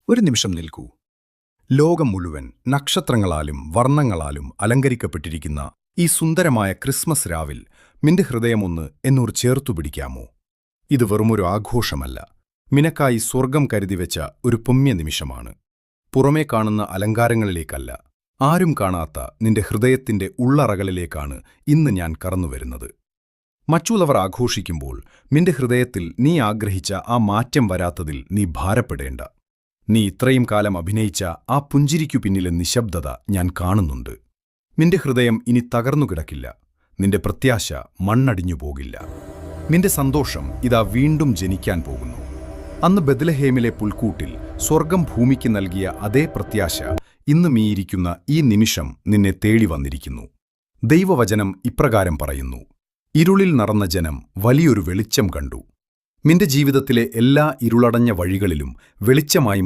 ഒരു നിമിഷം നിൽക്കൂ. ലോകം മുഴുവൻ നക്ഷത്രങ്ങളാലും വർണ്ണങ്ങളാലും അലങ്കരിക്കപ്പെട്ടിരിക്കുന്ന ഈ സുന്ദരമായ ക്രിസ്മസ് രാവിൽ നിന്റെ ഹൃദയമൊന്ന് എന്നോട് ചേർത്തുപിടിക്കാമോ? ഇത് വെറുമൊരു ആഘോഷമല്ല, നിനക്കായി സ്വർഗം കരുതിവെച്ച ഒരു പുണ്യ നിമിഷമാണ്. പുറമേ കാണുന്ന അലങ്കാരങ്ങളിലേക്കല്ല, ആരും കാണാത്ത നിന്റെ ഹൃദയത്തിന്റെ ഉള്ളറകളിലേക്കാണ് ഇന്ന് ഞാൻ കടന്നുവരുന്നത്. മറ്റുള്ളവർ ആഘോഷിക്കുമ്പോൾ നിന്റെ ഹൃദയത്തിൽ നീ ആഗ്രഹിച്ച ആ മാറ്റം വരാത്തതിൽ നീ ഭാരപ്പെടേണ്ട. നീ ഇത്രയും കാലം അഭിനയിച്ച ആ പുഞ്ചിരിക്കു പിന്നിലെ നിശബ്ദത ഞാൻ കാണുന്നുണ്ട്. നിന്റെ ഹൃദയം ഇനി തകർന്നുകിടക്കില്ല, നിന്റെ പ്രത്യാശ മണ്ണടിഞ്ഞു പോകില്ല. നിന്റെ സന്തോഷം ഇതാ വീണ്ടും ജനിക്കാൻ പോകുന്നു. അന്ന് ബെത്ലഹേമിലെ പുൽക്കൂട്ടിൽ സ്വർഗം ഭൂമിക്ക് നൽകിയ അതേ പ്രത്യാശ ഇന്ന് നീയിരിക്കുന്ന ഈ നിമിഷം നിന്നെ തേടി വന്നിരിക്കുന്നു. ദൈവവചനം ഇപ്രകാരം പറയുന്നു: ഇരുളിൽ നടന്ന ജനം വലിയൊരു വെളിച്ചം കണ്ടു. നിന്റെ ജീവിതത്തിലെ എല്ലാ ഇരുളടഞ്ഞ വഴികളിലും വെളിച്ചമായി